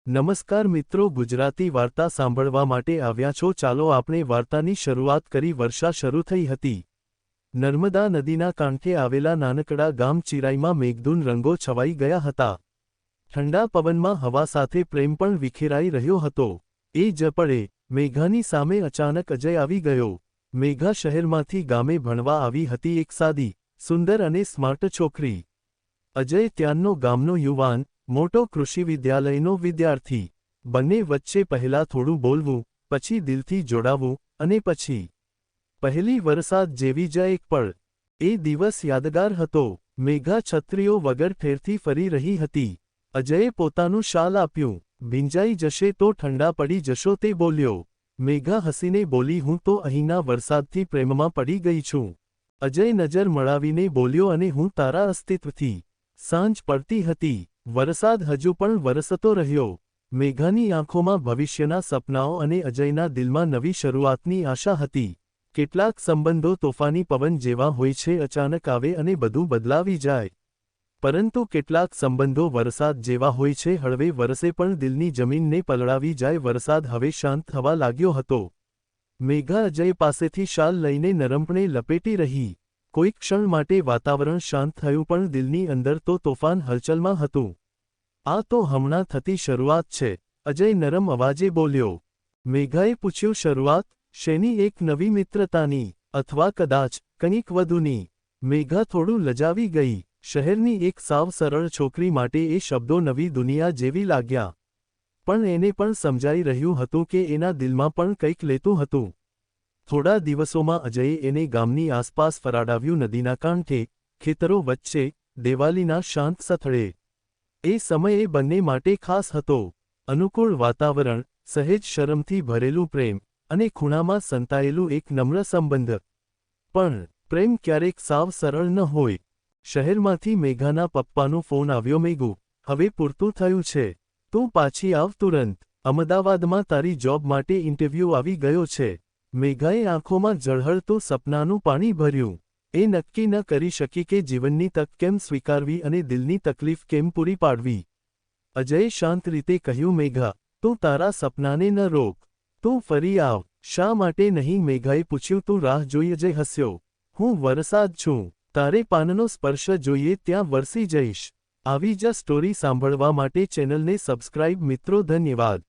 નમસ્કાર મિત્રો, ગુજરાતી વાર્તા સાંભળવા માટે આવ્યા છો। ચાલો આપણે વાર્તાની શરૂઆત કરી। વર્ષા શરૂ થઈ હતી। નર્મદા નદીના કાંઠે આવેલા નાનકડા ગામ ચિરાઈમાં મેઘધૂન રંગો છવાઈ ગયા હતા। ઠંડા પવનમાં હવા સાથે પ્રેમ પણ વિખેરાઈ રહ્યો હતો। એ જ પળે મેઘાની સામે અચાનક અજય આવી ગયો। મેઘા શહેરમાંથી ગામે ભણવા આવી હતી, એક સાદી, સુંદર અને સ્માર્ટ છોકરી। અજય ત્યાંનો ગામનો યુવાન, મોટો કૃષિ વિદ્યાલયનો વિદ્યાર્થી। બંને વચ્ચે પહેલા થોડું બોલવું, પછી દિલથી જોડાવું, અને પછી પહેલી વરસાદ જેવી જ એક પળ। એ દિવસ યાદગાર હતો। મેઘા છત્રીઓ વગર ઠેરથી ફરી રહી હતી। અજયે પોતાનું શાલ આપ્યું। ભીંજાઈ જશે તો ઠંડા પડી જશો, તે બોલ્યો। મેઘા હસીને બોલી, હું તો અહીંના વરસાદથી પ્રેમમાં પડી ગઈ છું। અજય નજર મળાવીને બોલ્યો, અને હું તારા અસ્તિત્વથી। સાંજ પડતી હતી। વરસાદ હજુ પણ વરસતો રહ્યો। મેઘાની આંખોમાં ભવિષ્યના સપનાઓ અને અજયના દિલમાં નવી શરૂઆતની આશા હતી। કેટલાક સંબંધો તોફાની પવન જેવા હોય છે, અચાનક આવે અને બધું બદલાવી જાય। પરંતુ કેટલાક સંબંધો વરસાદ જેવા હોય છે, હળવે વરસે પણ દિલની જમીનને પલળાવી જાય। વરસાદ હવે શાંત થવા લાગ્યો હતો। મેઘા અજય પાસેથી શાલ લઈને નરમપણે લપેટી રહી। કોઈક ક્ષણ માટે વાતાવરણ શાંત થયું, પણ દિલની અંદર તો તોફાન હલચલમાં હતું। આ તો હમણાં થતી શરૂઆત છે, અજય નરમ અવાજે બોલ્યો। મેઘાએ પૂછ્યું, શરૂઆત શેની? એક નવી મિત્રતાની, અથવા કદાચ કંઈક વધુની? મેઘા થોડું લજાવી ગઈ। શહેરની એક સાવ સરળ છોકરી માટે એ શબ્દો નવી દુનિયા જેવી લાગ્યા। પણ એને પણ સમજાઈ રહ્યું હતું કે એના દિલમાં પણ કંઈક લેતું હતું। થોડા દિવસોમાં અજયે એને ગામની આસપાસ ફરાડાવ્યું, નદીના કાંઠે, ખેતરો વચ્ચે, દેવાલીના શાંત સ્થળે। એ સમય એ બંને માટે ખાસ હતો। અનુકૂળ વાતાવરણ, સહેજ શરમથી ભરેલું પ્રેમ, અને ખૂણામાં સંતાયેલું એક નમ્ર સંબંધ। પણ પ્રેમ ક્યારેક સાવ સરળ ન હોય। શહેરમાંથી મેઘાના પપ્પાનો ફોન આવ્યો, મેઘુ, હવે પૂરતું થયું છે। તું પાછી આવ તુરંત। અમદાવાદમાં તારી જોબ માટે ઇન્ટરવ્યૂ આવી ગયો છે। મેઘાએ આંખોમાં ઝળહળતું સપનાનું પાણી ભર્યું। એ નક્કી ન કરી શકી કે જીવનની તક કેમ સ્વીકારવી અને દિલની તકલીફ કેમ પૂરી પાડવી। અજયે શાંત રીતે કહ્યું, મેઘા, તું તારા સપનાને ન રોક। તું ફરી આવ। શા માટે નહીં? મેઘાએ પૂછ્યું। તું રાહ જોઈ? અજય હસ્યો। હું વરસાદ છું। તારે પાનનો સ્પર્શ જોઈએ ત્યાં વરસી જઈશ। આવી જ સ્ટોરી સાંભળવા માટે ચેનલને સબસ્ક્રાઇબ મિત્રો, ધન્યવાદ।